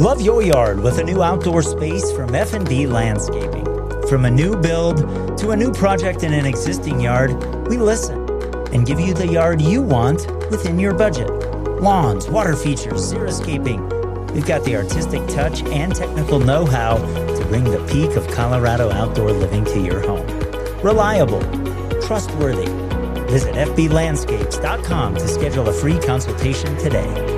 Love your yard with a new outdoor space from F&B Landscaping. From a new build to a new project in an existing yard, we listen and give you the yard you want within your budget. Lawns, water features, xeriscaping. We've got the artistic touch and technical know-how to bring the peak of Colorado outdoor living to your home. Reliable, trustworthy. Visit fblandscapes.com to schedule a free consultation today.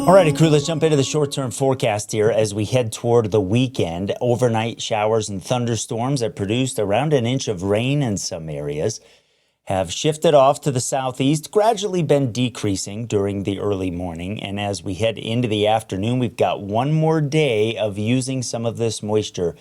Alrighty, crew, let's jump into the short-term forecast here as we head toward the weekend. Overnight showers and thunderstorms that produced around an inch of rain in some areas have shifted off to the southeast, gradually been decreasing during the early morning. And as we head into the afternoon, we've got one more day of using some of this moisture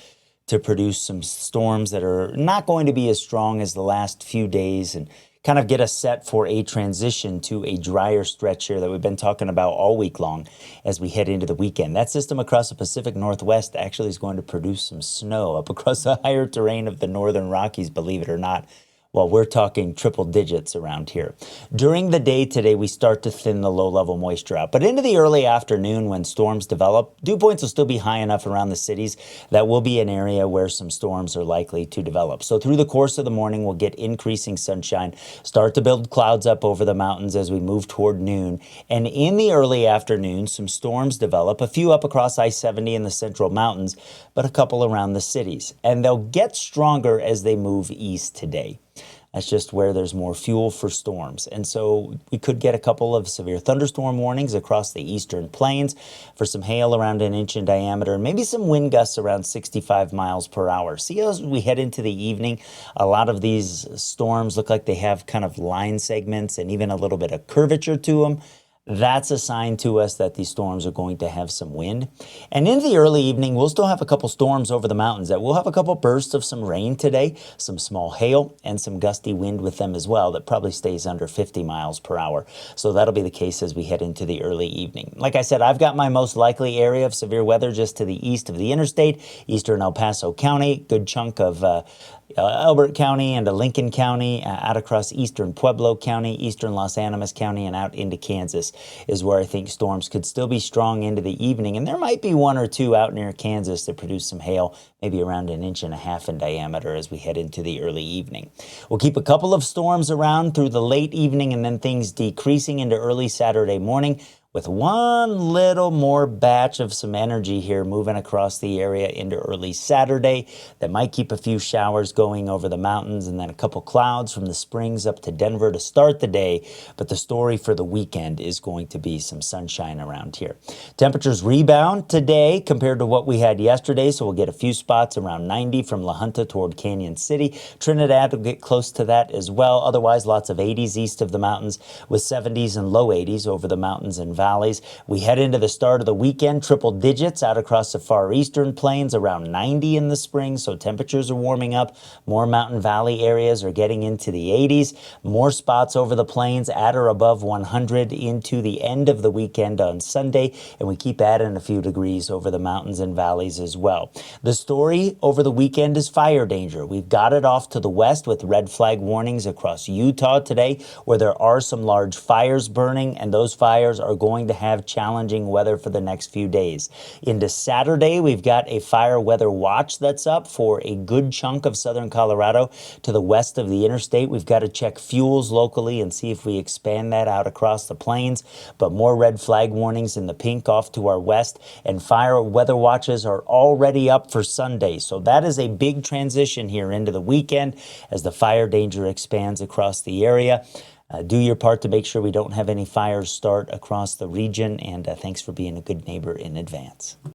to produce some storms that are not going to be as strong as the last few days and kind of get us set for a transition to a drier stretch here that we've been talking about all week long as we head into the weekend. That system across the Pacific Northwest actually is going to produce some snow up across the higher terrain of the northern Rockies, believe it or not. Well, we're talking triple digits around here. During the day today, we start to thin the low-level moisture out. But into the early afternoon when storms develop, dew points will still be high enough around the cities that will be an area where some storms are likely to develop. So through the course of the morning, we'll get increasing sunshine, start to build clouds up over the mountains as we move toward noon. And in the early afternoon, some storms develop, a few up across I-70 in the central mountains, but a couple around the cities. And they'll get stronger as they move east today. That's just where there's more fuel for storms. And so we could get a couple of severe thunderstorm warnings across the eastern plains for some hail around an inch in diameter, and maybe some wind gusts around 65 miles per hour. See, as we head into the evening, a lot of these storms look like they have kind of line segments and even a little bit of curvature to them. That's a sign to us that these storms are going to have some wind. And in the early evening, we'll still have a couple storms over the mountains that we'll have a couple bursts of some rain today, some small hail, and some gusty wind with them as well that probably stays under 50 miles per hour. So that'll be the case as we head into the early evening. Like I said, I've got my most likely area of severe weather just to the east of the interstate, eastern El Paso County, good chunk of Elbert County and Lincoln County, out across eastern Pueblo County, eastern Los Animas County, and out into Kansas is where I think storms could still be strong into the evening. And there might be one or two out near Kansas that produce some hail, maybe around an inch and a half in diameter as we head into the early evening. We'll keep a couple of storms around through the late evening and then things decreasing into early Saturday morning, with one little more batch of some energy here moving across the area into early Saturday that might keep a few showers going over the mountains and then a couple clouds from the Springs up to Denver to start the day. But the story for the weekend is going to be some sunshine around here. Temperatures rebound today compared to what we had yesterday, so we'll get a few spots around 90 from La Junta toward Canyon City. Trinidad will get close to that as well. Otherwise, lots of 80s east of the mountains with 70s and low 80s over the mountains and valleys. We head into the start of the weekend, triple digits out across the far eastern plains, around 90 in the spring, so temperatures are warming up. More mountain valley areas are getting into the 80s. More spots over the plains at or above 100 into the end of the weekend on Sunday, and we keep adding a few degrees over the mountains and valleys as well. The story over the weekend is fire danger. We've got it off to the west with red flag warnings across Utah today, where there are some large fires burning, and those fires are going to have challenging weather for the next few days. Into Saturday, we've got a fire weather watch that's up for a good chunk of southern Colorado to the west of the interstate. We've got to check fuels locally and see if we expand that out across the plains, but more red flag warnings in the pink off to our west, and fire weather watches are already up for Sunday. So that is a big transition here into the weekend as the fire danger expands across the area. Do your part to make sure we don't have any fires start across the region, and thanks for being a good neighbor in advance.